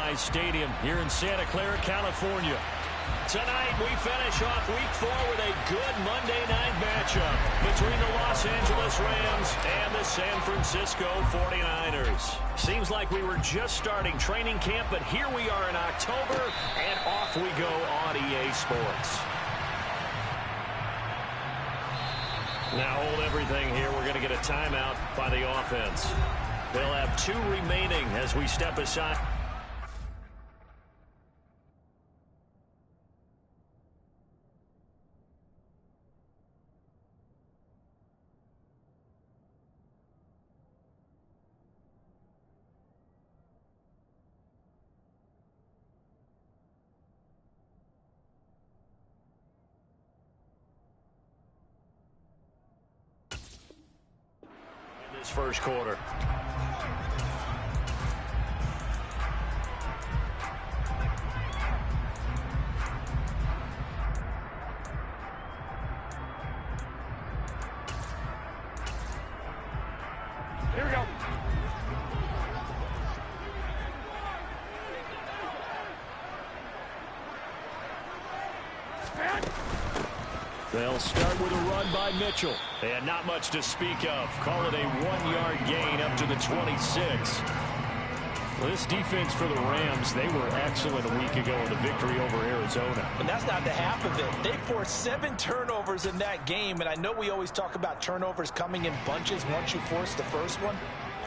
organized stadium here in Santa Clara, California. Tonight, we finish off Week 4 with a good Monday night matchup between the Los Angeles Rams and the San Francisco 49ers. Seems like we were just starting training camp, but here we are in October, and off we go on EA Sports. Now hold everything here. We're going to get a timeout by the offense. They'll have 2 remaining as we step aside. This first quarter. Here we go. They'll start with a run by Mitchell. And not much to speak of. Call it a 1-yard gain up to the 26. Well, this defense for the Rams, they were excellent a week ago in the victory over Arizona. And that's not the half of it. They forced 7 turnovers in that game. And I know we always talk about turnovers coming in bunches once you force the first one.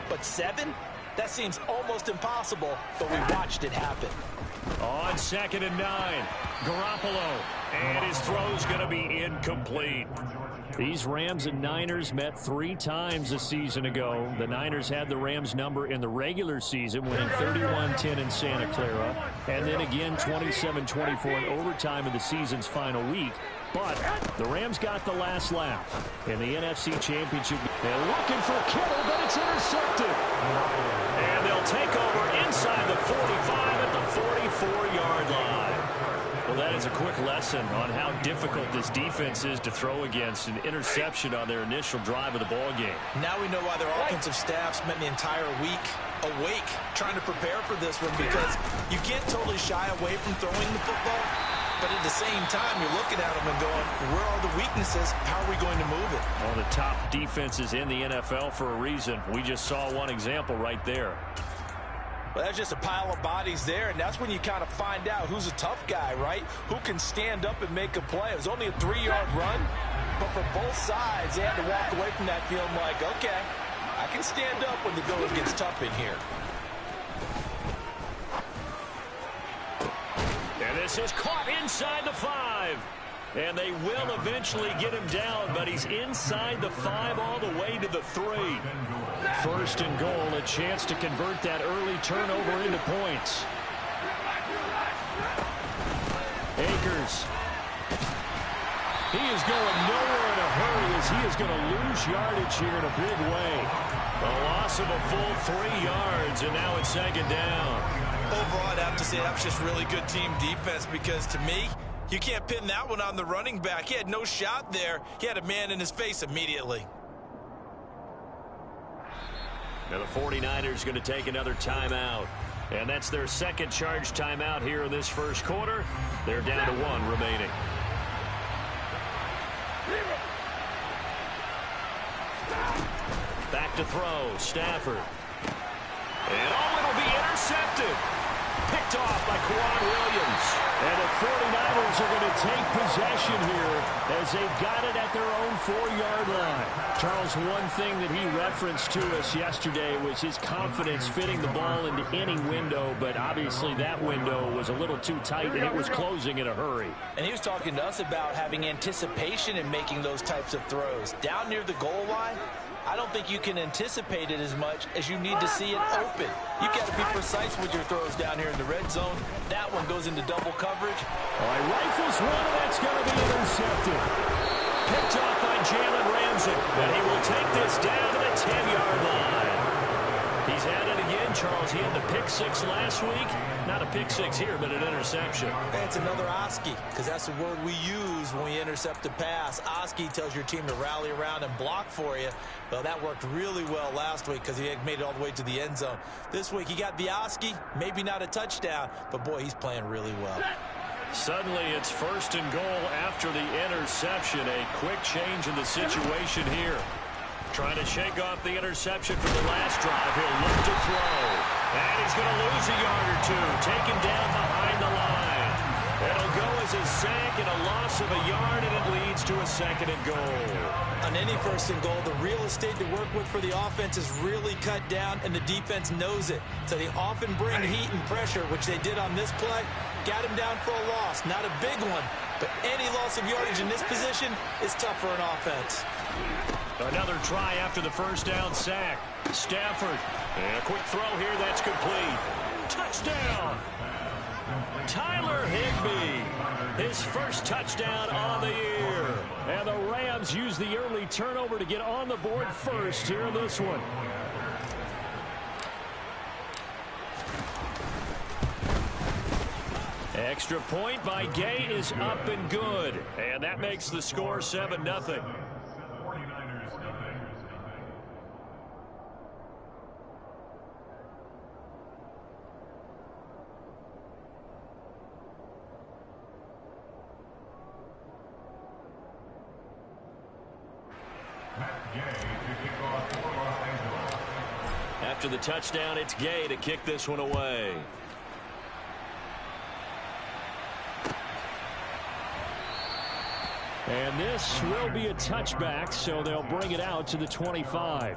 But 7? That seems almost impossible, but we watched it happen. On 2nd and 9, Garoppolo. And his throw's going to be incomplete. These Rams and Niners met 3 times a season ago. The Niners had the Rams number in the regular season, winning 31-10 in Santa Clara. And then again 27-24 in overtime in the season's final week. But the Rams got the last laugh in the NFC Championship. They're looking for Kittle, but it's intercepted. And they'll take over inside the 45 at the 44-yard line. Well, that is a quick lesson on how difficult this defense is to throw against. An interception on their initial drive of the ball game. Now we know why their offensive staff spent the entire week awake trying to prepare for this one, because you can't totally shy away from throwing the football. But at the same time, you're looking at them and going, where are the weaknesses? How are we going to move it? One of the top defenses in the NFL for a reason. We just saw one example right there. Well, that's just a pile of bodies there, and that's when you kind of find out who's a tough guy, right? Who can stand up and make a play. It was only a 3-yard run, but for both sides, they had to walk away from that feeling like, okay, I can stand up when the going gets tough in here. And this is caught inside the 5. And they will eventually get him down, but he's inside the 5 all the way to the 3. 1st and goal, a chance to convert that early turnover into points. Akers. He is going nowhere in a hurry as he is going to lose yardage here in a big way. A loss of a full 3 yards, and now it's 2nd down. Overall, I'd have to say that's just really good team defense, because to me, you can't pin that one on the running back. He had no shot there. He had a man in his face immediately. Now the 49ers going to take another timeout. And that's their 2nd charge timeout here in this first quarter. They're down to 1 remaining. Back to throw, Stafford. And it'll be intercepted. Picked off by Quan Williams. And the 49ers are going to take possession here as they've got it at their own 4-yard line. Charles, one thing that he referenced to us yesterday was his confidence fitting the ball into any window, but obviously that window was a little too tight and it was closing in a hurry. And he was talking to us about having anticipation in making those types of throws. Down near the goal line, I don't think you can anticipate it as much as you need to see it open. You've got to be precise with your throws down here in the red zone. That one goes into double coverage. All right, rifles one, and that's going to be intercepted. Picked off by Jalen Ramsey, and he will take this down to the 10-yard line. He's had it again again, Charles. He had the pick six last week. Not a pick six here, but an interception. Hey, it's another Oski, because that's the word we use when we intercept a pass. Oski tells your team to rally around and block for you. Well, that worked really well last week because he had made it all the way to the end zone. This week, he got the Oski, maybe not a touchdown, but boy, he's playing really well. Suddenly, it's 1st and goal after the interception. A quick change in the situation here. Trying to shake off the interception from the last drive. He'll look to throw. And he's going to lose a yard or two. Taken down behind the line. It'll go as a sack and a loss of a yard, and it leads to a 2nd and goal. On any 1st and goal, the real estate to work with for the offense is really cut down, and the defense knows it. So they often bring heat and pressure, which they did on this play. Got him down for a loss. Not a big one, but any loss of yardage in this position is tough for an offense. Another try after the 1st down sack. Stafford. And a quick throw here. That's complete. Touchdown. Tyler Higbee. His first touchdown on the year. And the Rams use the early turnover to get on the board first here in this one. Extra point by Gay is up and good. And that makes the score 7-0. After the touchdown, it's Gay to kick this one away. And this will be a touchback, so they'll bring it out to the 25.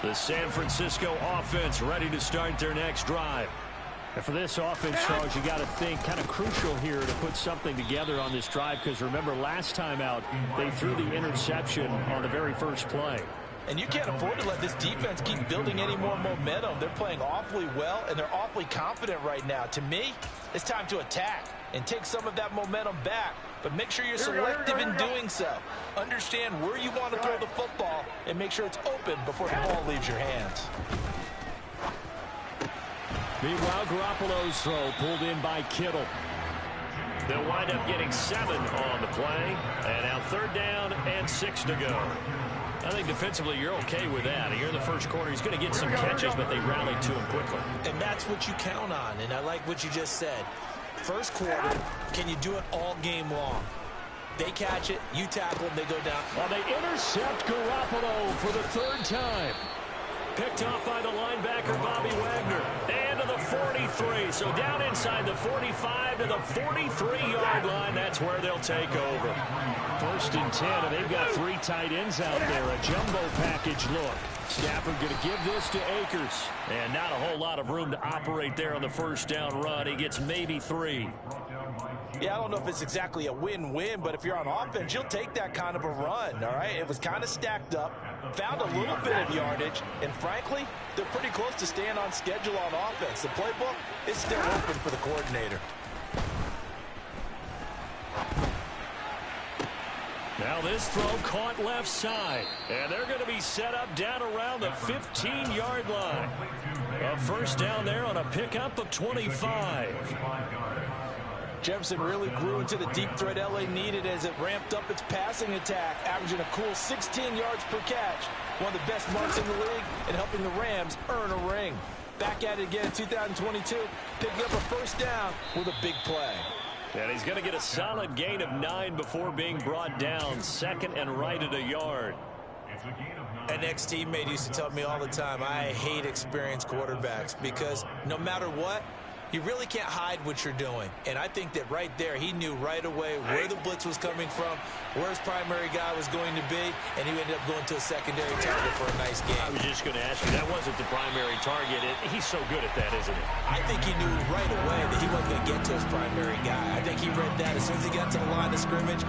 The San Francisco offense ready to start their next drive. And for this offense, Charles, you got to think kind of crucial here to put something together on this drive, because remember last time out they threw the interception on the very first play. And you can't afford to let this defense keep building any more momentum. They're playing awfully well, and they're awfully confident right now. To me, it's time to attack and take some of that momentum back. But make sure you're selective in doing so. Understand where you want to throw the football and make sure it's open before the ball leaves your hands. Meanwhile, Garoppolo's throw pulled in by Kittle. They'll wind up getting 7 on the play. And now 3rd down and 6 to go. I think defensively you're okay with that. You're in the first quarter. He's going to get some catches, but they rallied to him quickly. And that's what you count on. And I like what you just said. First quarter, can you do it all game long? They catch it, you tackle them, they go down. Well, they intercept Garoppolo for the 3rd time. Picked off by the linebacker, Bobby Wagner. And to the 43. So down inside the 45 to the 43-yard line. That's where they'll take over. 1st and 10, and they've got 3 tight ends out there. A jumbo package look. Stafford going to give this to Akers. And not a whole lot of room to operate there on the 1st down run. He gets maybe 3. Yeah, I don't know if it's exactly a win-win, but if you're on offense, you'll take that kind of a run, all right? It was kind of stacked up, found a little bit of yardage, and frankly, they're pretty close to staying on schedule on offense. The playbook is still open for the coordinator. Now this throw caught left side, and they're going to be set up down around the 15-yard line. A 1st down there on a pickup of 25. Jefferson really grew into the deep threat LA needed as it ramped up its passing attack, averaging a cool 16 yards per catch. One of the best marks in the league and helping the Rams earn a ring. Back at it again in 2022, picking up a 1st down with a big play. And he's going to get a solid gain of 9 before being brought down. 2nd and right at a yard. An ex-teammate used to tell me all the time, I hate experienced quarterbacks because no matter what, you really can't hide what you're doing. And I think that right there, he knew right away where the blitz was coming from, where his primary guy was going to be, and he ended up going to a secondary target for a nice game. I was just going to ask you, that wasn't the primary target. He's so good at that, isn't he? I think he knew right away that he wasn't going to get to his primary guy. I think he read that as soon as he got to the line of scrimmage,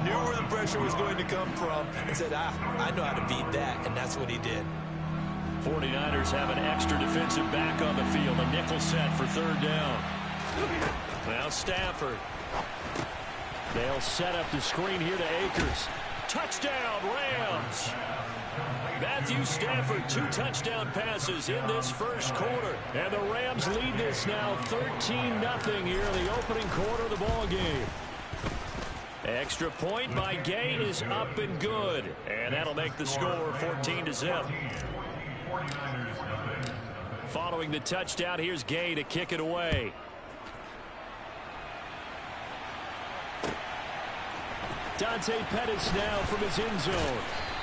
knew where the pressure was going to come from, and said, I know how to beat that, and that's what he did. 49ers have an extra defensive back on the field. A nickel set for third down. Now Stafford. They'll set up the screen here to Akers. Touchdown, Rams. Matthew Stafford, 2 touchdown passes in this first quarter. And the Rams lead this now 13-0 here in the opening quarter of the ball game. Extra point by Gay is up and good. And that'll make the score 14-0. Following the touchdown, here's Gay to kick it away. Dante Pettis now from his end zone.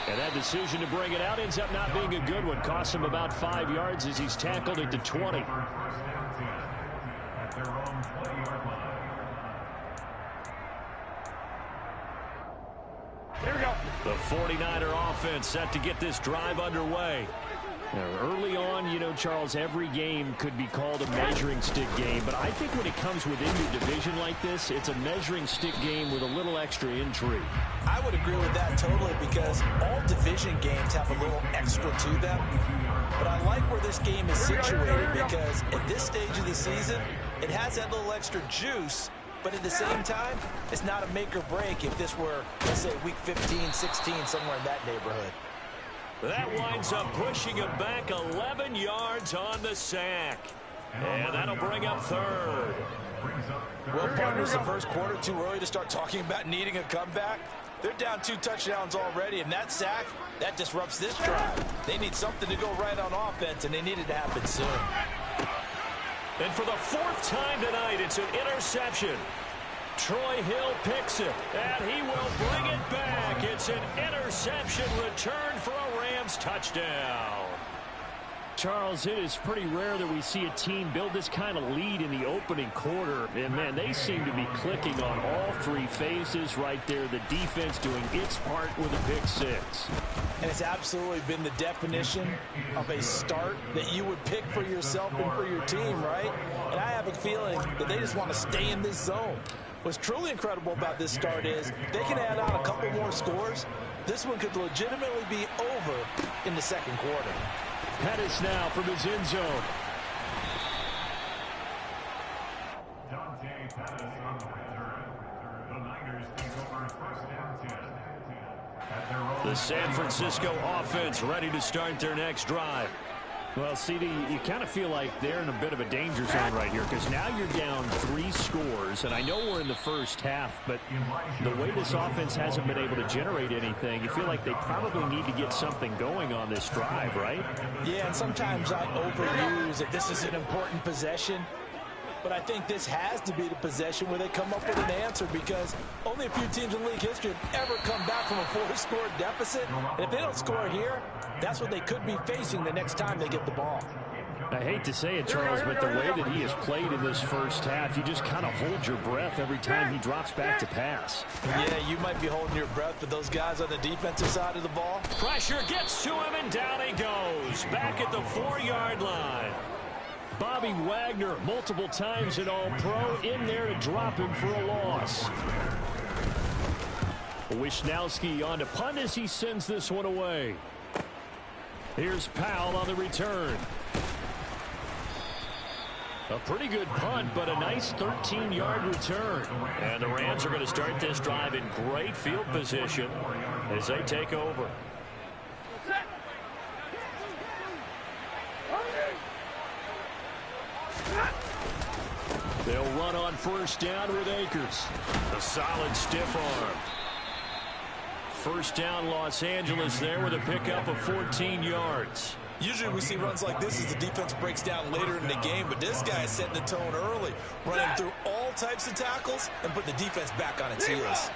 And that decision to bring it out ends up not being a good one. Cost him about 5 yards as he's tackled it to 20. Here we go. The 49er offense set to get this drive underway. Now, early on, you know, Charles, every game could be called a measuring stick game. But I think when it comes within your division like this, it's a measuring stick game with a little extra intrigue. I would agree with that totally because all division games have a little extra to them. But I like where this game is situated because at this stage of the season, it has that little extra juice. But at the same time, it's not a make or break if this were, let's say, week 15, 16, somewhere in that neighborhood. That winds up pushing him back 11 yards on the sack. And that'll bring up third. Well, partners, the first quarter too early to start talking about needing a comeback. They're down 2 touchdowns already, and that sack, that disrupts this drive. They need something to go right on offense, and they need it to happen soon. And for the 4th time tonight, it's an interception. Troy Hill picks it, and he will bring it back. It's an interception return for a Rams touchdown. Charles, it is pretty rare that we see a team build this kind of lead in the opening quarter. And, man, they seem to be clicking on all 3 phases right there. The defense doing its part with a pick 6. And it's absolutely been the definition of a start that you would pick for yourself and for your team, right? And I have a feeling that they just want to stay in this zone. What's truly incredible about this start is they can add on a couple more scores. This one could legitimately be over in the second quarter. Pettis now from his end zone. Dante Pettis on the return. The Niners take over first down 10. The San Francisco offense ready to start their next drive. Well, CD, you kind of feel like they're in a bit of a danger zone right here because now you're down 3 scores, and I know we're in the first half, but the way this offense hasn't been able to generate anything, you feel like they probably need to get something going on this drive, right? Yeah, and sometimes I overuse that this is an important possession, but I think this has to be the possession where they come up with an answer because only a few teams in league history have ever come back from a 4-score deficit, and if they don't score here, that's what they could be facing the next time they get the ball. I hate to say it, Charles, but the way that he has played in this first half, you just kind of hold your breath every time he drops back to pass. Yeah, you might be holding your breath, but those guys on the defensive side of the ball. Pressure gets to him, and down he goes. Back at the 4-yard line. Bobby Wagner, multiple times an All-Pro, in there to drop him for a loss. Wishnowski on to punt as he sends this one away. Here's Powell on the return. A pretty good punt, but a nice 13-yard return. And the Rams are going to start this drive in great field position as they take over. They'll run on first down with Akers. A solid stiff arm. First down, Los Angeles there with a pickup of 14 yards. Usually we see runs like this as the defense breaks down later in the game, but this guy is setting the tone early, running through all types of tackles and putting the defense back on its heels.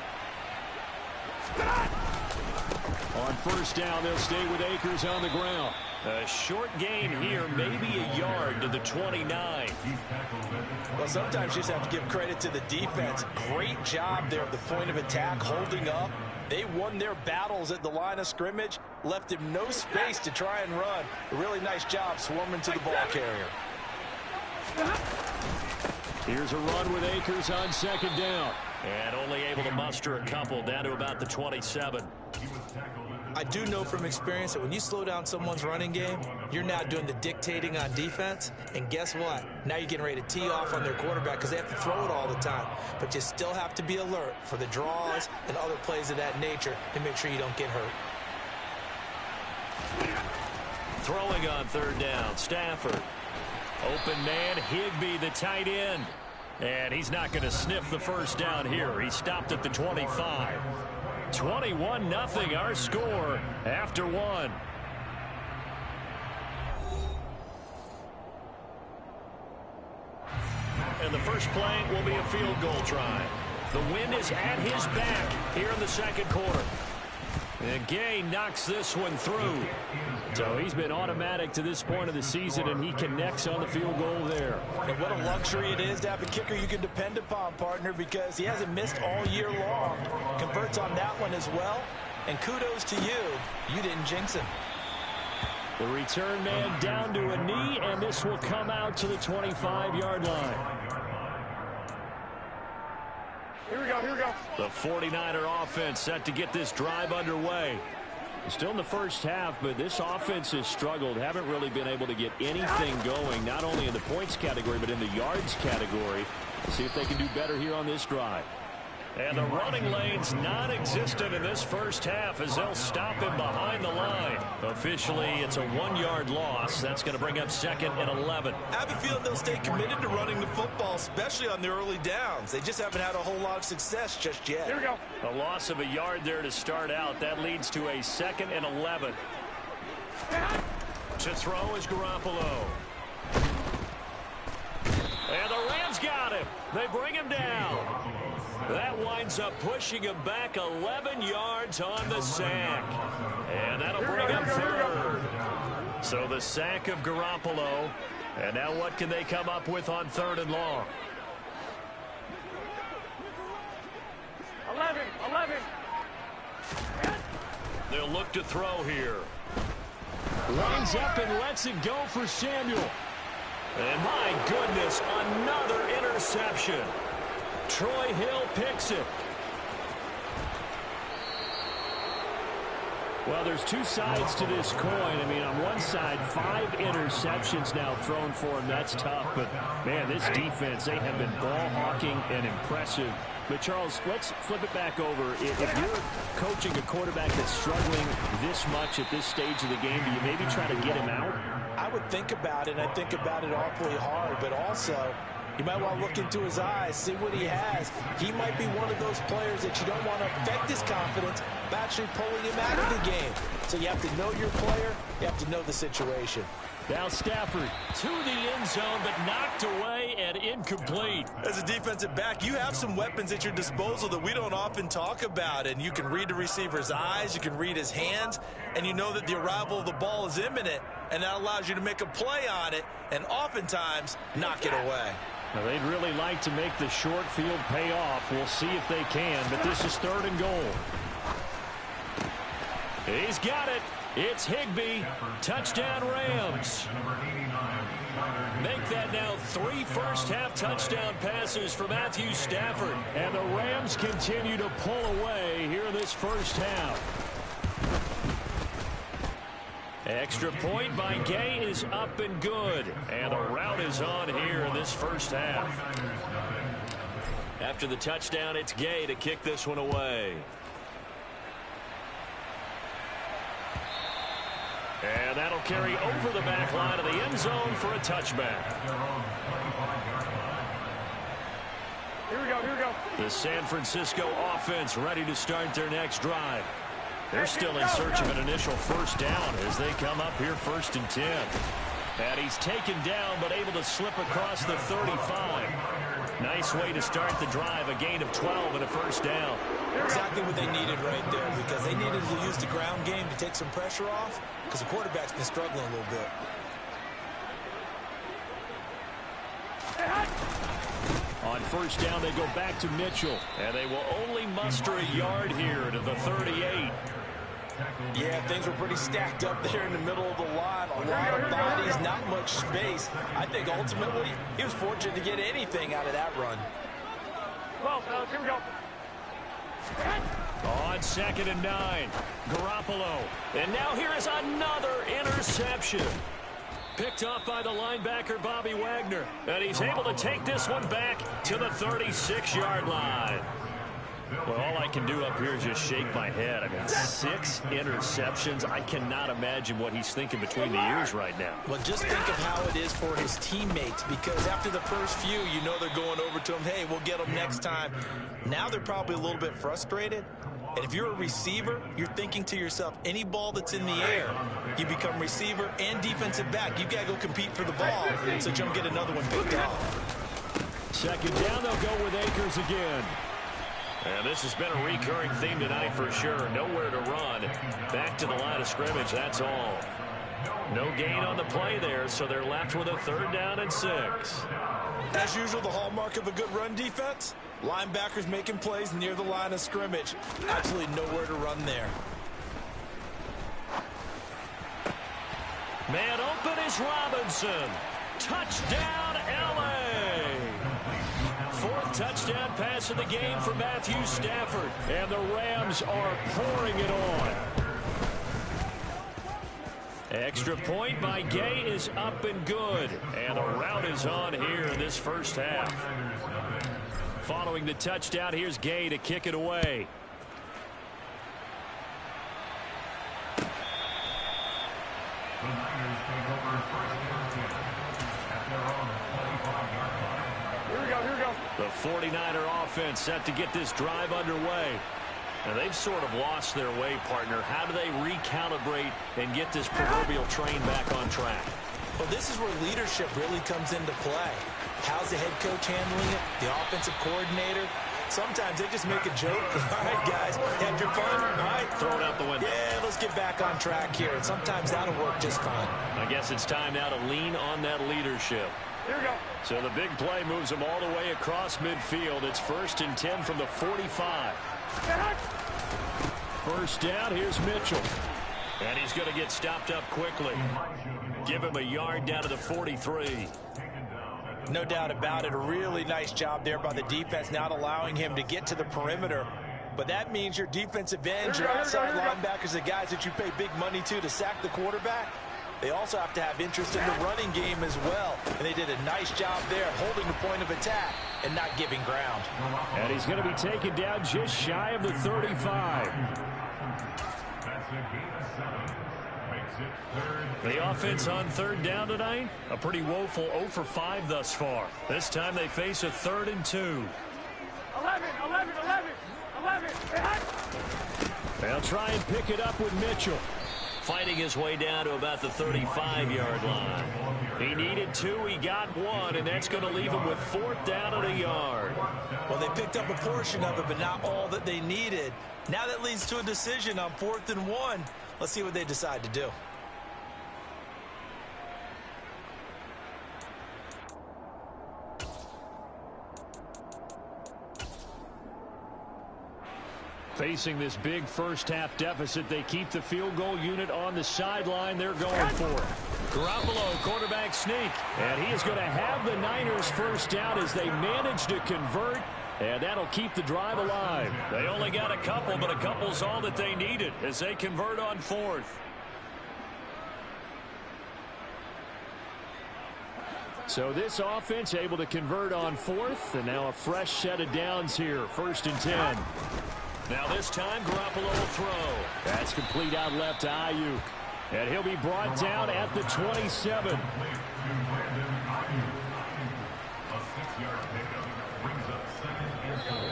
On first down, they'll stay with Akers on the ground. A short gain here, maybe a yard to the 29. Well, sometimes you just have to give credit to the defense. Great job there at the point of attack, holding up. They won their battles at the line of scrimmage, left him no space to try and run. A really nice job swarming to the ball carrier. Here's a run with Akers on second down. And only able to muster a couple down to about the 27. I do know from experience that when you slow down someone's running game, you're now doing the dictating on defense. And guess what? Now you're getting ready to tee off on their quarterback because they have to throw it all the time. But you still have to be alert for the draws and other plays of that nature to make sure you don't get hurt. Throwing on third down, Stafford. Open man, Higbee, the tight end. And he's not going to sniff the first down here. He stopped at the 25. 21-0 our score after one. And the first play will be a field goal try. The wind is at his back here in the second quarter. And Gay knocks this one through. So he's been automatic to this point of the season, and he connects on the field goal there. And what a luxury it is to have a kicker you can depend upon, partner, because he hasn't missed all year long. Converts on that one as well. And kudos to you. You didn't jinx him. The return man down to a knee, and this will come out to the 25-yard line. Here we go, here we go. The 49er offense set to get this drive underway. Still in the first half, but this offense has struggled. Haven't really been able to get anything going, not only in the points category, but in the yards category. Let's see if they can do better here on this drive. And the running lane's non-existent in this first half as they'll stop him behind the line. Officially, it's a 1-yard loss. That's going to bring up 2nd and 11. I have a feeling they'll stay committed to running the football, especially on the early downs. They just haven't had a whole lot of success just yet. Here we go. A loss of a yard there to start out. That leads to a 2nd and 11. To throw is Garoppolo. And the Rams got him. They bring him down. That winds up pushing him back 11 yards on the sack. And that'll bring up 3rd. So the sack of Garoppolo. And now what can they come up with on 3rd and long? 11. They'll look to throw here. Lines up and lets it go for Samuel. And my goodness, another interception. Troy Hill picks it. Well, there's two sides to this coin. I mean, on one side, 5 interceptions now thrown for him. That's tough. But, man, this defense, they have been ball hawking and impressive. But, Charles, let's flip it back over. If you're coaching a quarterback that's struggling this much at this stage of the game, do you maybe try to get him out? I would think about it, and I think about it awfully hard, but also you might want to look into his eyes, see what he has. He might be one of those players that you don't want to affect his confidence by actually pulling him out of the game. So you have to know your player. You have to know the situation. Now Stafford to the end zone, but knocked away and incomplete. As a defensive back, you have some weapons at your disposal that we don't often talk about. And you can read the receiver's eyes, you can read his hands, and you know that the arrival of the ball is imminent. And that allows you to make a play on it and oftentimes knock it away. Now, they'd really like to make the short field pay off. We'll see if they can, but this is 3rd and goal. He's got it. It's Higbee. Touchdown Rams. Make that now 3 first-half touchdown passes for Matthew Stafford. And the Rams continue to pull away here in this first half. Extra point by Gay is up and good. And the route is on here in this first half. After the touchdown, it's Gay to kick this one away. And that'll carry over the back line of the end zone for a touchback. Here we go, here we go. The San Francisco offense ready to start their next drive. They're still in search of an initial first down as they come up here 1st and 10. And he's taken down but able to slip across the 35. Nice way to start the drive, a gain of 12 and a first down. Exactly what they needed right there, because they needed to use the ground game to take some pressure off because the quarterback's been struggling a little bit. On first down, they go back to Mitchell, and they will only muster a yard here to the 38. Yeah, things were pretty stacked up there in the middle of the line. A lot of bodies, not much space. I think ultimately he was fortunate to get anything out of that run. Well, here we go. On 2nd and 9, Garoppolo. And now here is another interception. Picked off by the linebacker, Bobby Wagner. And he's able to take this one back to the 36-yard line. Well, all I can do up here is just shake my head. I mean, 6 interceptions. I cannot imagine what he's thinking between the ears right now. Well, just think of how it is for his teammates, because after the first few, you know they're going over to him, hey, we'll get them next time. Now they're probably a little bit frustrated. And if you're a receiver, you're thinking to yourself, any ball that's in the air, you become receiver and defensive back. You've got to go compete for the ball so you don't get another one picked off. 2nd down, they'll go with Akers again. And this has been a recurring theme tonight for sure. Nowhere to run. Back to the line of scrimmage, that's all. No gain on the play there, so they're left with a 3rd down and 6. As usual, the hallmark of a good run defense, linebackers making plays near the line of scrimmage. Absolutely nowhere to run there. Man open is Robinson. Touchdown, L.A. 4th touchdown pass of the game for Matthew Stafford. And the Rams are pouring it on. Extra point by Gay is up and good. And the route is on here in this first half. Following the touchdown, here's Gay to kick it away. The Niners take over 1st and 10 at their own 25-yard line. Here we go, here we go. The 49er offense set to get this drive underway. And they've sort of lost their way, partner. How do they recalibrate and get this proverbial train back on track? Well, this is where leadership really comes into play. How's the head coach handling it? The offensive coordinator? Sometimes they just make a joke. All right, guys, had your fun? All right. Throw it out the window. Yeah, let's get back on track here. And sometimes that'll work just fine. I guess it's time now to lean on that leadership. Here we go. So the big play moves them all the way across midfield. It's 1st and 10 from the 45. 1st down, here's Mitchell. And he's going to get stopped up quickly. Give him a yard down to the 43. No doubt about it. A really nice job there by the defense, not allowing him to get to the perimeter. But that means your defensive ends, your outside linebackers, the guys that you pay big money to sack the quarterback, they also have to have interest in the running game as well. And they did a nice job there, holding the point of attack and not giving ground. And he's going to be taken down just shy of the 35. That's a gain of 7. Makes it 3rd. The offense on 3rd down tonight, a pretty woeful 0 for 5 thus far. This time they face a 3rd and 2. 11. They'll try and pick it up with Mitchell. Fighting his way down to about the 35-yard line. He needed 2, he got 1, and that's going to leave him with 4th down and a yard. Well, they picked up a portion of it, but not all that they needed. Now that leads to a decision on 4th and 1. Let's see what they decide to do. Facing this big first-half deficit, they keep the field goal unit on the sideline. They're going for it. Garoppolo, quarterback sneak. And he is going to have the Niners first down as they manage to convert. And that'll keep the drive alive. They only got a couple, but a couple's all that they needed as they convert on 4th. So this offense able to convert on 4th, and now a fresh set of downs here. 1st and 10. Now this time, Garoppolo will throw. That's complete out left to Ayuk. And he'll be brought down at the 27.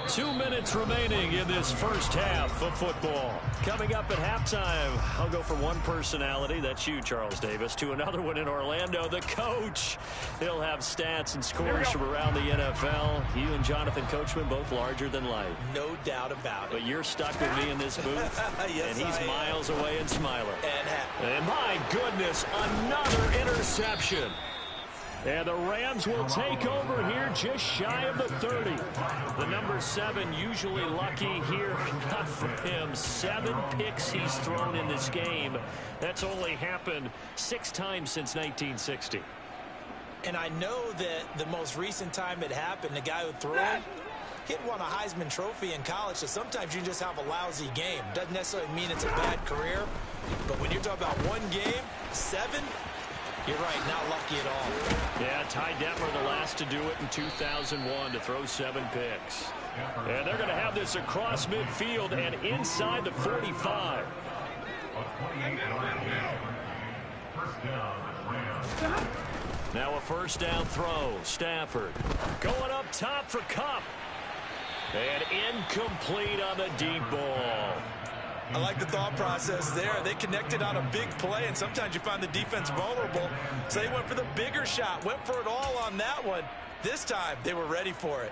2 minutes remaining in this first half of football. Coming up at halftime, I'll go from one personality, that's you, Charles Davis, to another one in Orlando, the coach. He'll have stats and scores from around the NFL. You and Jonathan Coachman, both larger than life. No doubt about it. But you're stuck with me in this booth, yes, and he's miles away and smiling. And happy. And my goodness, another interception. And the Rams will take over here just shy of the 30. The number 7 usually lucky here. Not for him. 7 picks he's thrown in this game. That's only happened 6 times since 1960. And I know that the most recent time it happened, the guy who threw it, He had won a Heisman Trophy in college, so sometimes you just have a lousy game. Doesn't necessarily mean it's a bad career, but when you're talking about one game, 7, you're right, not lucky at all. Yeah, Ty Detmer, the last to do it in 2001, to throw 7 picks. And they're going to have this across midfield and inside the 45. Now a first down throw. Stafford going up top for Kupp. And incomplete on the deep ball. I like the thought process there. They connected on a big play, and sometimes you find the defense vulnerable. So they went for the bigger shot, went for it all on that one. This time, they were ready for it.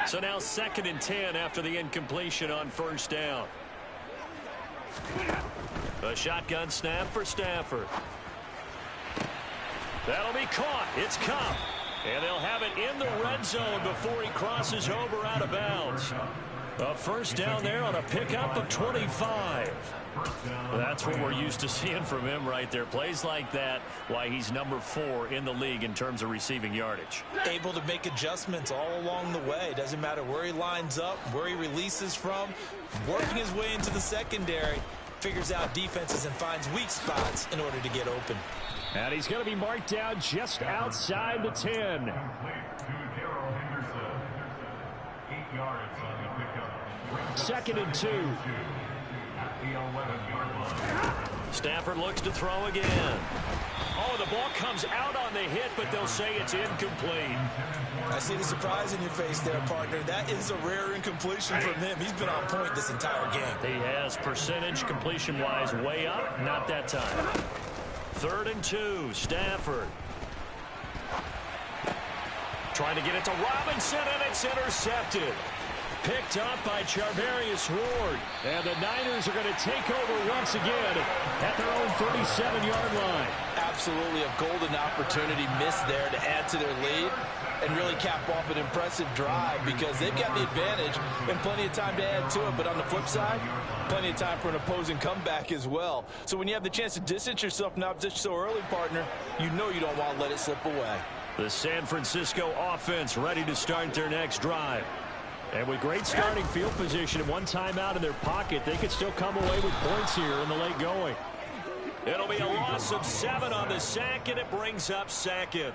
So now 2nd and 10 after the incompletion on first down. A shotgun snap for Stafford. That'll be caught. It's Kupp. And they'll have it in the red zone before he crosses over out of bounds. A first down there on a pickup of 25. That's what we're used to seeing from him right there. Plays like that, why he's number 4 in the league in terms of receiving yardage. Able to make adjustments all along the way. Doesn't matter where he lines up, where he releases from. Working his way into the secondary. Figures out defenses and finds weak spots in order to get open. And he's going to be marked down just outside the 10. 8 yards on the pickup. 2nd and 2. At the 11-yard line. Stafford looks to throw again. Oh, the ball comes out on the hit, but they'll say it's incomplete. I see the surprise in your face there, partner. That is a rare incompletion from him. He's been on point this entire game. He has percentage completion-wise way up, not that time. 3rd and 2, Stafford. Trying to get it to Robinson, and it's intercepted. Picked up by Charvarius Ward. And the Niners are going to take over once again at their own 37-yard line. Absolutely a golden opportunity missed there to add to their lead and really cap off an impressive drive because they've got the advantage and plenty of time to add to it. But on the flip side, plenty of time for an opposing comeback as well. So when you have the chance to distance yourself from opposition so early, partner, you know you don't want to let it slip away. The San Francisco offense ready to start their next drive. And with great starting field position and one timeout in their pocket, they could still come away with points here in the late going. It'll be a loss of 7 on the sack, and it brings up 2nd.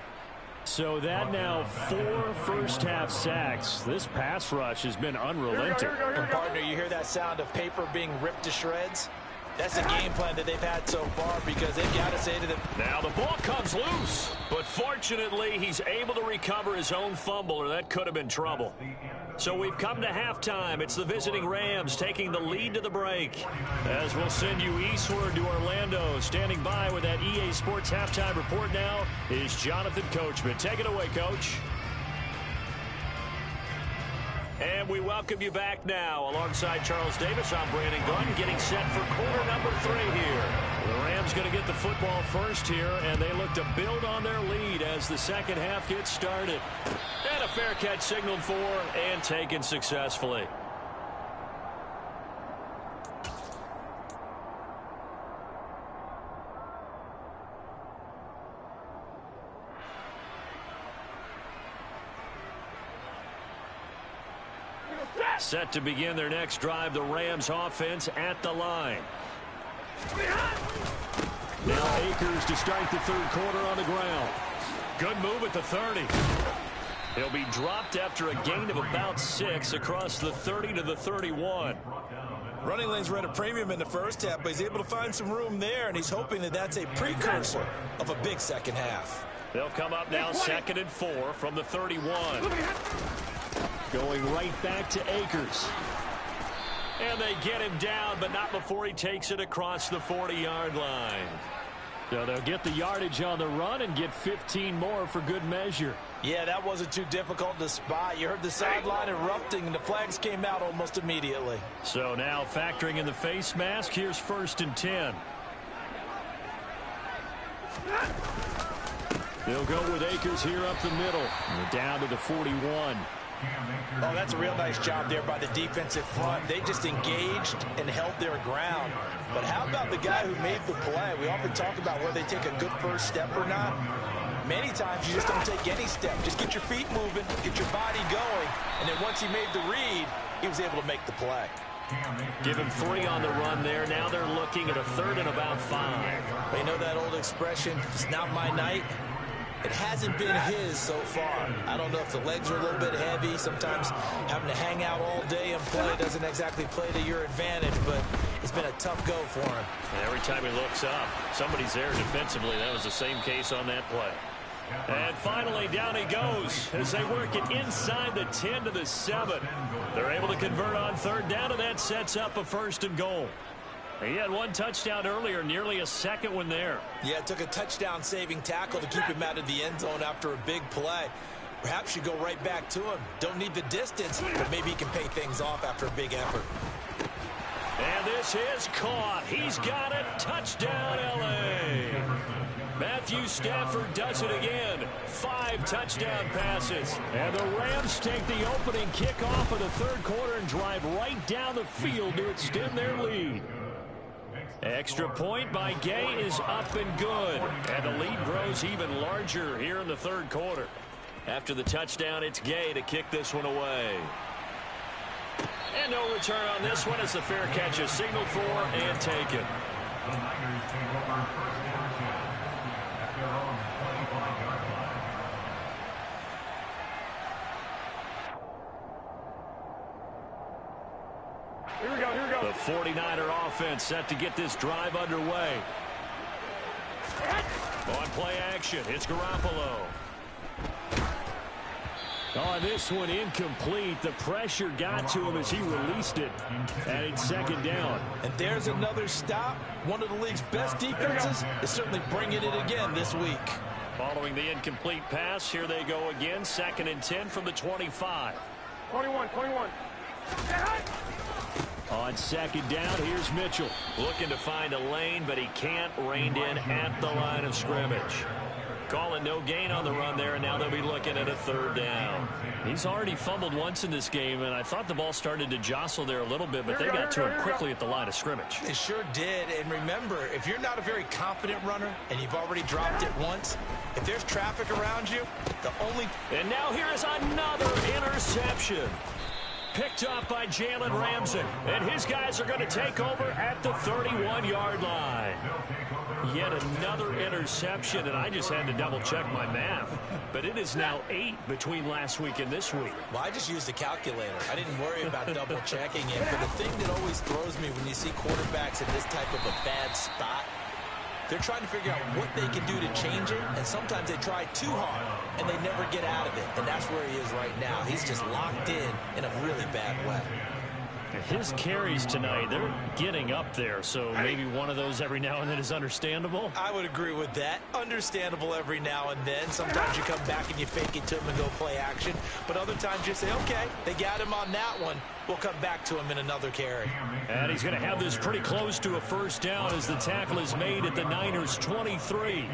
So that now 4 first-half sacks. This pass rush has been unrelenting. And partner, you hear that sound of paper being ripped to shreds? That's the game plan that they've had so far because they've got to say to them. Now the ball comes loose, but fortunately he's able to recover his own fumble, or that could have been trouble. So we've come to halftime. It's the visiting Rams taking the lead to the break. As we'll send you eastward to Orlando. Standing by with that EA Sports halftime report now is Jonathan Coachman. Take it away, Coach. And we welcome you back now. Alongside Charles Davis, I'm Brandon Gunn, getting set for quarter number 3 here. The Rams going to get the football first here, and they look to build on their lead as the second half gets started. And a fair catch signaled for and taken successfully. Set to begin their next drive, the Rams offense at the line. Now Akers to start the third quarter on the ground. Good move at the 30. He'll be dropped after a gain of about 6 across the 30 to the 31. Running lanes were at a premium in the first half, but he's able to find some room there, and he's hoping that that's a precursor of a big second half. They'll come up now 2nd and 4 from the 31. Going right back to Akers. And they get him down, but not before he takes it across the 40-yard line. So they'll get the yardage on the run and get 15 more for good measure. Yeah, that wasn't too difficult to spot. You heard the sideline erupting, and the flags came out almost immediately. So now factoring in the face mask, here's 1st and 10. They'll go with Akers here up the middle. And down to the 41. Oh, that's a real nice job there by the defensive front. They just engaged and held their ground. But how about the guy who made the play? We often talk about whether they take a good first step or not. Many times you just don't take any step. Just get your feet moving, get your body going, and then once he made the read, he was able to make the play. Give him 3 on the run there. Now they're looking at a 3rd and about 5. You know that old expression, it's not my night? It hasn't been his so far. I don't know if the legs are a little bit heavy. Sometimes having to hang out all day and play doesn't exactly play to your advantage, but it's been a tough go for him. And every time he looks up, somebody's there defensively. That was the same case on that play. And finally, down he goes as they work it inside the 10 to the 7. They're able to convert on 3rd down, and that sets up a 1st and goal. He had 1 touchdown earlier, nearly a 2nd one there. Yeah, it took a touchdown-saving tackle to keep him out of the end zone after a big play. Perhaps you go right back to him. Don't need the distance, but maybe he can pay things off after a big effort. And this is caught. He's got it. Touchdown, L.A. Matthew Stafford does it again. 5 touchdown passes. And the Rams take the opening kickoff of the 3rd quarter and drive right down the field to extend their lead. Extra point by Gay is up and good. And the lead grows even larger here in the 3rd quarter. After the touchdown, it's Gay to kick this one away. And no return on this one as the fair catch is signaled for and taken. The Niners take over 1st down 10 at their own 25-yard line. Here we go, here we go. The 49er offense set to get this drive underway. On play action, it's Garoppolo. Oh, this one incomplete. The pressure got to him as he released it. And it's 2nd down. And there's another stop. One of the league's best defenses is certainly bringing it again this week. Following the incomplete pass, here they go again. 2nd and 10 from the 25. 21. On 2nd down, here's Mitchell. Looking to find a lane, but he can't rein in at the line of scrimmage. Calling no gain on the run there, and now they'll be looking at a 3rd down. He's already fumbled once in this game, and I thought the ball started to jostle there a little bit, but they got to him quickly at the line of scrimmage. It sure did, and remember, if you're not a very confident runner and you've already dropped it once, if there's traffic around you, the only... And now here is another interception. Picked up by Jalen Ramsey, and his guys are going to take over at the 31-yard line. Yet another interception, and I just had to double-check my math. But it is now 8 between last week and this week. Well, I just used a calculator. I didn't worry about double-checking it. But the thing that always throws me when you see quarterbacks in this type of a bad spot, they're trying to figure out what they can do to change it, and sometimes they try too hard, and they never get out of it. And that's where he is right now. He's just locked in a really bad way. His carries tonight, they're getting up there, so maybe one of those every now and then is understandable. I would agree with that. Understandable every now and then. Sometimes you come back and you fake it to him and go play action. But other times you say, okay, they got him on that one. We'll come back to him in another carry. And he's going to have this pretty close to a 1st down as the tackle is made at the Niners' 23.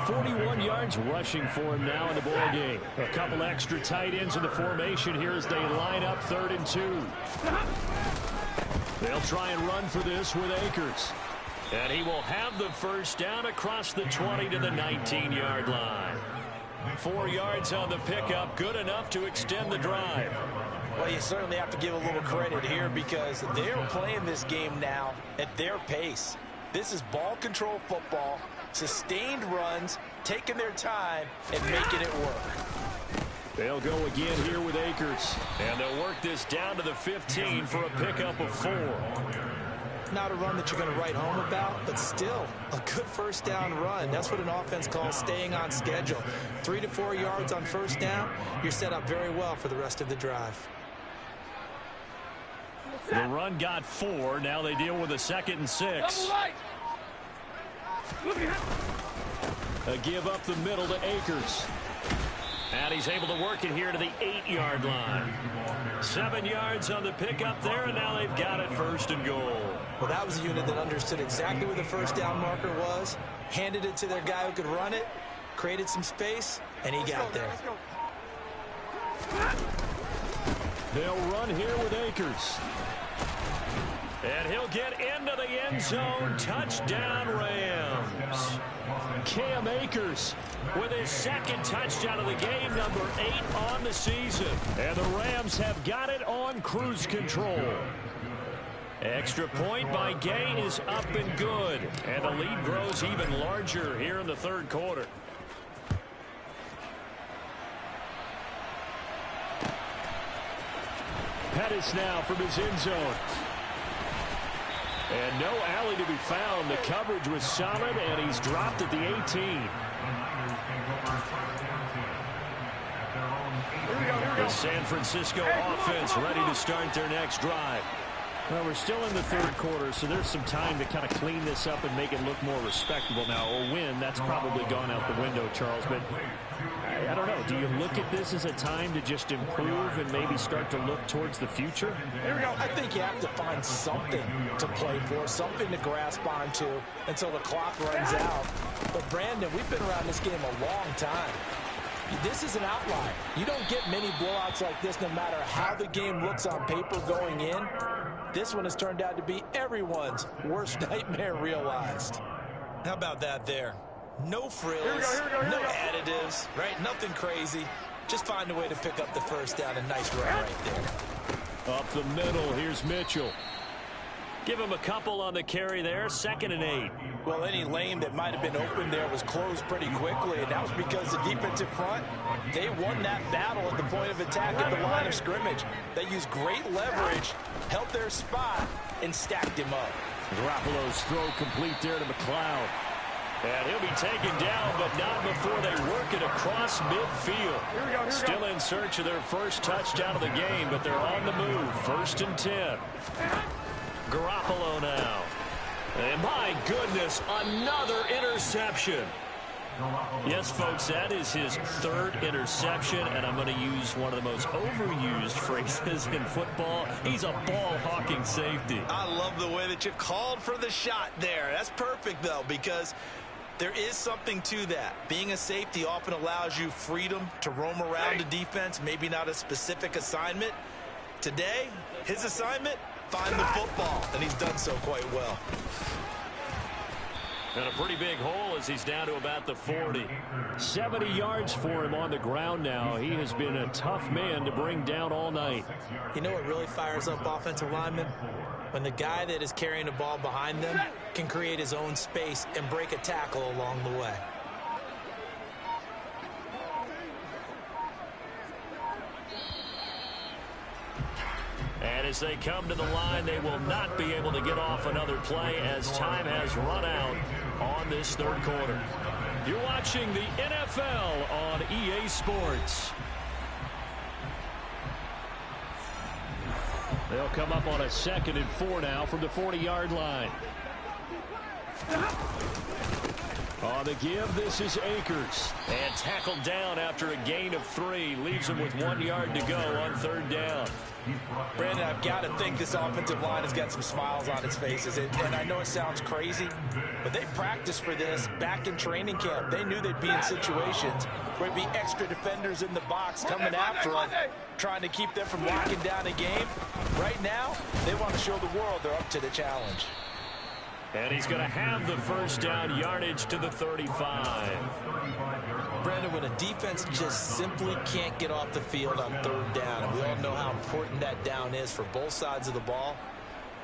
41 yards rushing for him now in the ball game. A couple extra tight ends in the formation here as they line up 3rd and 2. They'll try and run for this with Akers. And he will have the 1st down across the 20 to the 19-yard line. 4 yards on the pickup, good enough to extend the drive. Well, you certainly have to give a little credit here because they're playing this game now at their pace. This is ball control football, sustained runs, taking their time, and making it work. They'll go again here with Akers. And they'll work this down to the 15 for a pickup of 4. Not a run that you're going to write home about, but still a good 1st down run. That's what an offense calls staying on schedule. 3 to 4 yards on 1st down, you're set up very well for the rest of the drive. The run got 4. Now they deal with a 2nd and 6. A give up the middle to Akers. And he's able to work it here to the 8-yard line. 7 yards on the pickup there, and now they've got it 1st and goal. Well, that was a unit that understood exactly where the 1st down marker was, handed it to their guy who could run it, created some space, and he got there. They'll run here with Akers. And he'll get into the end zone. Touchdown, Rams. Cam Akers with his second touchdown of the game, number 8 on the season. And the Rams have got it on cruise control. Extra point by Gay is up and good. And the lead grows even larger here in the third quarter. Pettis now from his end zone. And no alley to be found. The coverage was solid, and he's dropped at the 18. The San Francisco offense ready to start their next drive. Well, we're still in the third quarter, so there's some time to kind of clean this up and make it look more respectable now. A win, that's probably gone out the window, Charles. But I don't know. Do you look at this as a time to just improve and maybe start to look towards the future? Here we go. I think you have to find something to play for, something to grasp onto until the clock runs out. But, Brandon, we've been around this game a long time. This is an outlier. You don't get many blowouts like this no matter how the game looks on paper going in. This one has turned out to be everyone's worst nightmare realized. How about that there? No frills, no additives, right? Nothing crazy. Just find a way to pick up the first down. A nice run right there. Up the middle, here's Mitchell. Give him a couple on the carry there, 2nd and 8. Well, any lane that might have been open there was closed pretty quickly, and that was because the defensive front, they won that battle at the point of attack at the line of scrimmage. They used great leverage, held their spot, and stacked him up. Garoppolo's throw complete there to McLeod. And he'll be taken down, but not before they work it across midfield. Still in search of their first touchdown of the game, but they're on the move. 1st and 10. Garoppolo now. And my goodness, another interception. Yes, folks, that is his 3rd interception, and I'm going to use one of the most overused phrases in football. He's a ball-hawking safety. I love the way that you called for the shot there. That's perfect, though, because there is something to that. Being a safety often allows you freedom to roam around the defense, maybe not a specific assignment. Today, his assignment, find the football, and he's done so quite well. And a pretty big hole as he's down to about the 40. 70 yards for him on the ground now. He has been a tough man to bring down all night. You know what really fires up offensive linemen? When the guy that is carrying the ball behind them can create his own space and break a tackle along the way. And as they come to the line, they will not be able to get off another play as time has run out on this third quarter. You're watching the NFL on EA Sports. They'll come up on a 2nd and 4 now from the 40-yard line. On the give, this is Akers. And tackled down after a gain of 3. Leaves him with 1 yard to go on 3rd down. Brandon, I've got to think this offensive line has got some smiles on its faces. And I know it sounds crazy, but they practiced for this back in training camp. They knew they'd be in situations where there'd be extra defenders in the box coming after them, trying to keep them from locking down a game. Right now, they want to show the world they're up to the challenge. And he's going to have the first down, yardage to the 35. Brandon, when a defense just simply can't get off the field on 3rd down, and we all know how important that down is for both sides of the ball,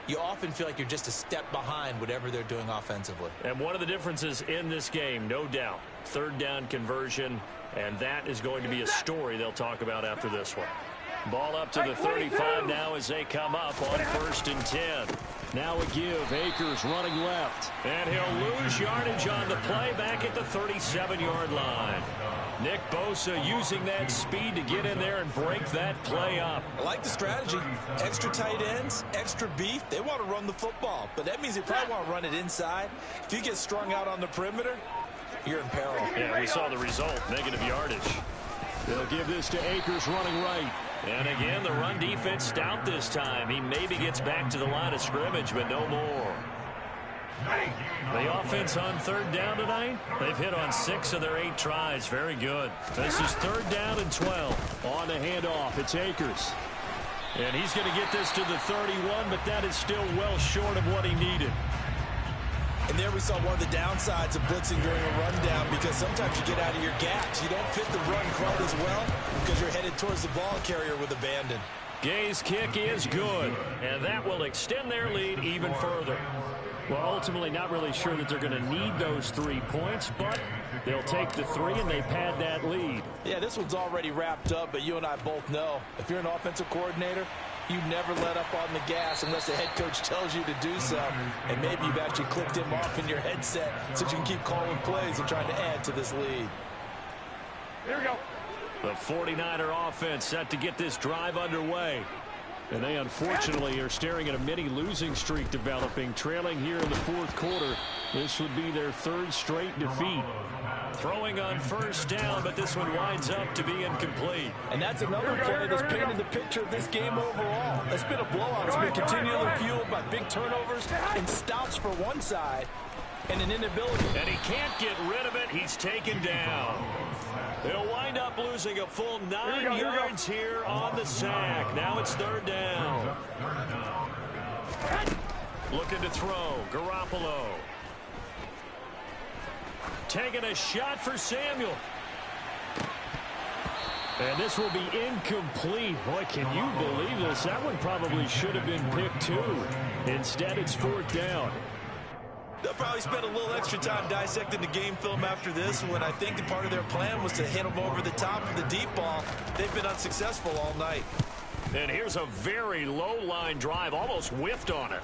you often feel like you're just a step behind whatever they're doing offensively. And one of the differences in this game, no doubt, 3rd down conversion, and that is going to be a story they'll talk about after this one. Ball up to the 35 now as they come up on 1st and 10. Now a give. Akers running left. And he'll lose yardage on the play back at the 37-yard line. Nick Bosa using that speed to get in there and break that play up. I like the strategy. Extra tight ends, extra beef. They want to run the football, but that means they probably want to run it inside. If you get strung out on the perimeter, you're in peril. Yeah, we saw the result. Negative yardage. They'll give this to Akers running right. And again, the run defense stout this time. He maybe gets back to the line of scrimmage, but no more. The offense on 3rd down tonight, they've hit on 6 of their 8 tries. Very good. This is 3rd down and 12. On the handoff, it's Akers. And he's going to get this to the 31, but that is still well short of what he needed. And there we saw one of the downsides of blitzing during a rundown, because sometimes you get out of your gaps. You don't fit the run quite as well because you're headed towards the ball carrier with abandon. Gay's kick is good, and that will extend their lead even further. Well, ultimately, not really sure that they're going to need those 3 points, but they'll take the 3 and they pad that lead. Yeah, this one's already wrapped up, but you and I both know if you're an offensive coordinator, you never let up on the gas unless the head coach tells you to do so. And maybe you've actually clicked him off in your headset so you can keep calling plays and trying to add to this lead. Here we go. The 49er offense set to get this drive underway. And they unfortunately are staring at a mini losing streak developing, trailing here in the fourth quarter. This would be their 3rd straight defeat. Throwing on first down, but this one winds up to be incomplete. And that's another play that's painted the picture of this game overall. It's been a blowout. It's been continually fueled by big turnovers and stops for one side and an inability. And he can't get rid of it. He's taken down. They'll wind up losing a full 9 yards here on the sack. Now it's 3rd down. Looking to throw. Garoppolo. Taking a shot for Samuel. And this will be incomplete. Boy, can you believe this? That one probably should have been picked too. Instead, it's 4th down. They'll probably spend a little extra time dissecting the game film after this, when I think part of their plan was to hit them over the top of the deep ball. They've been unsuccessful all night. And here's a very low-line drive, almost whiffed on it.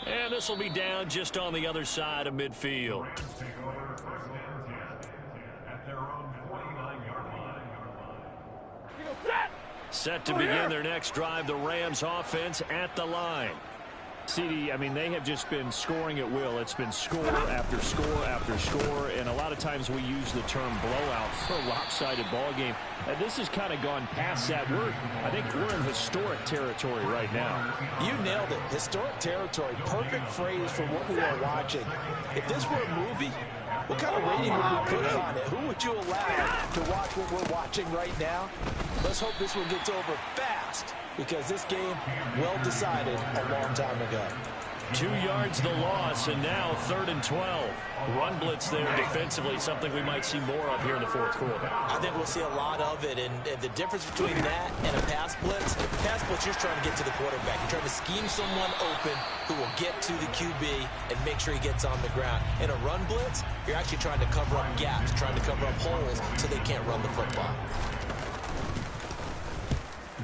And this will be down just on the other side of midfield. Set to begin their next drive, the Rams offense at the line. CD, I mean, they have just been scoring at will. It's been score after score after score, and a lot of times we use the term blowout for a lopsided ball game. And this has kind of gone past that. I think we're in historic territory right now. You nailed it. Historic territory. Perfect phrase for what we are watching. If this were a movie, what kind of rating would you put on it? Who would you allow to watch what we're watching right now? Let's hope this one gets over fast, because this game, well decided a long time ago. 2 yards the loss, and now 3rd and 12. Run blitz there defensively, something we might see more of here in the fourth quarter. I think we'll see a lot of it, and the difference between that and a pass blitz, you're just trying to get to the quarterback. You're trying to scheme someone open who will get to the QB and make sure he gets on the ground. In a run blitz, you're actually trying to cover up gaps, trying to cover up holes so they can't run the football.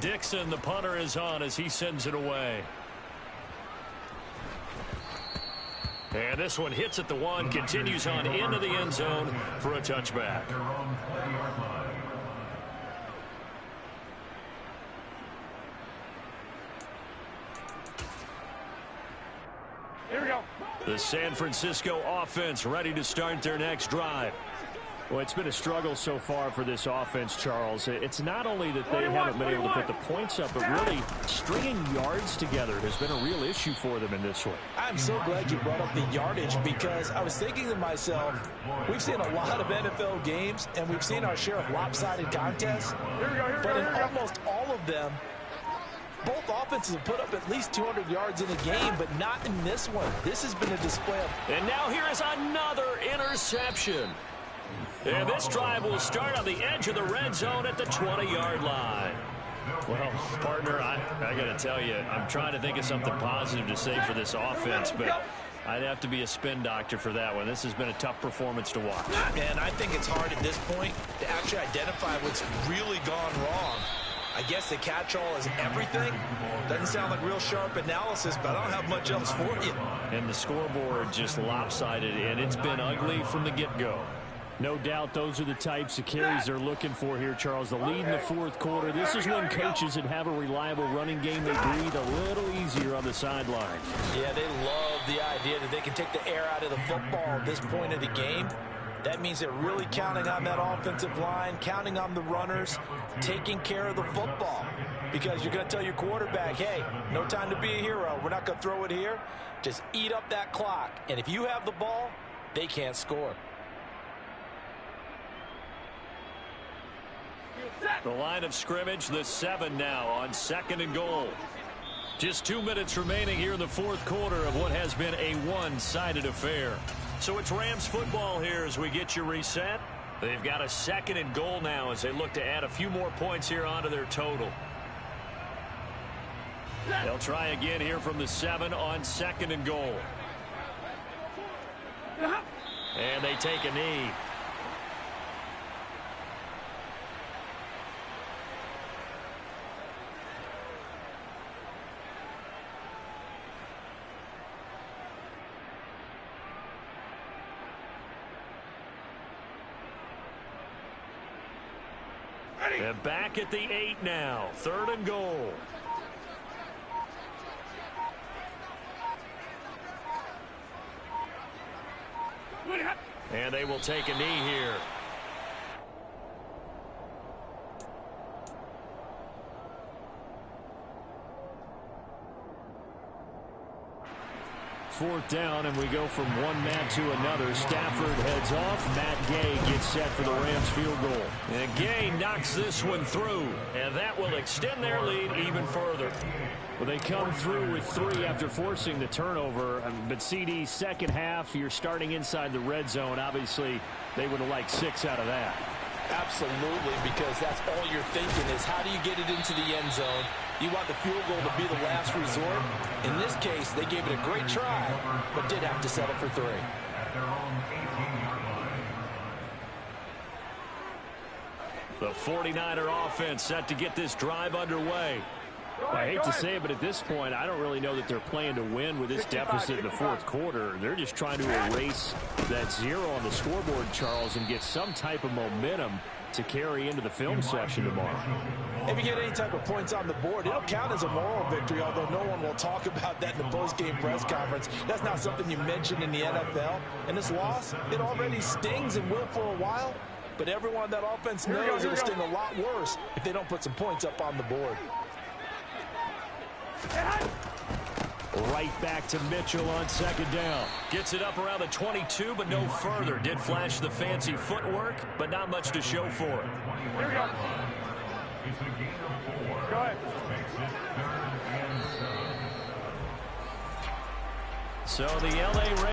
Dixon, the punter, is on as he sends it away. And this one hits at the 1, continues on into the end zone for a touchback. Here we go. The San Francisco offense ready to start their next drive. Well, it's been a struggle so far for this offense, Charles. It's not only that they haven't been able to put the points up, but really stringing yards together has been a real issue for them in this one. I'm so glad you brought up the yardage, because I was thinking to myself, we've seen a lot of NFL games, and we've seen our share of lopsided contests. But in almost all of them, both offenses have put up at least 200 yards in a game, but not in this one. This has been a display of... And now here is another interception. And this drive will start on the edge of the red zone at the 20-yard line. Well, partner, I got to tell you, I'm trying to think of something positive to say for this offense, but I'd have to be a spin doctor for that one. This has been a tough performance to watch. And I think it's hard at this point to actually identify what's really gone wrong. I guess the catch-all is everything. Doesn't sound like real sharp analysis, but I don't have much else for you. And the scoreboard just lopsided, and it's been ugly from the get-go. No doubt those are the types of carries they're looking for here, Charles. The lead in the fourth quarter. This is when coaches that have a reliable running game, they breathe a little easier on the sideline. Yeah, they love the idea that they can take the air out of the football at this point of the game. That means they're really counting on that offensive line, counting on the runners, taking care of the football. Because you're going to tell your quarterback, hey, no time to be a hero. We're not going to throw it here. Just eat up that clock. And if you have the ball, they can't score. The line of scrimmage, the 7 now on 2nd and goal. Just 2 minutes remaining here in the 4th quarter of what has been a one-sided affair. So it's Rams football here as we get you reset. They've got a 2nd and goal now as they look to add a few more points here onto their total. They'll try again here from the 7 on 2nd and goal. And they take a knee. And back at the 8 now. 3rd and goal. And they will take a knee here. Fourth down, and we go from one man to another. Stafford heads off. Matt Gay gets set for the Rams field goal. And Gay knocks this one through, and that will extend their lead even further. Well, they come through with 3 after forcing the turnover. But CD, second half, you're starting inside the red zone. Obviously, they would have liked 6 out of that. Absolutely, because that's all you're thinking is how do you get it into the end zone? You want the field goal to be the last resort. In this case, they gave it a great try, but did have to settle for 3. The 49er offense set to get this drive underway. I hate to say it, but at this point, I don't really know that they're playing to win with this deficit in the 4th quarter. They're just trying to erase that 0 on the scoreboard, Charles, and get some type of momentum to carry into the film session tomorrow. If you get any type of points on the board, it'll count as a moral victory, although no one will talk about that in the post-game press conference. That's not something you mention in the NFL. And this loss, it already stings and will for a while. But everyone on that offense knows it'll sting a lot worse if they don't put some points up on the board. Right back to Mitchell on 2nd down. Gets it up around the 22, but no further. Did flash the fancy footwork, but not much to show for it. Here we go. Go ahead. Makes it 3rd and 7. So the L.A. Rams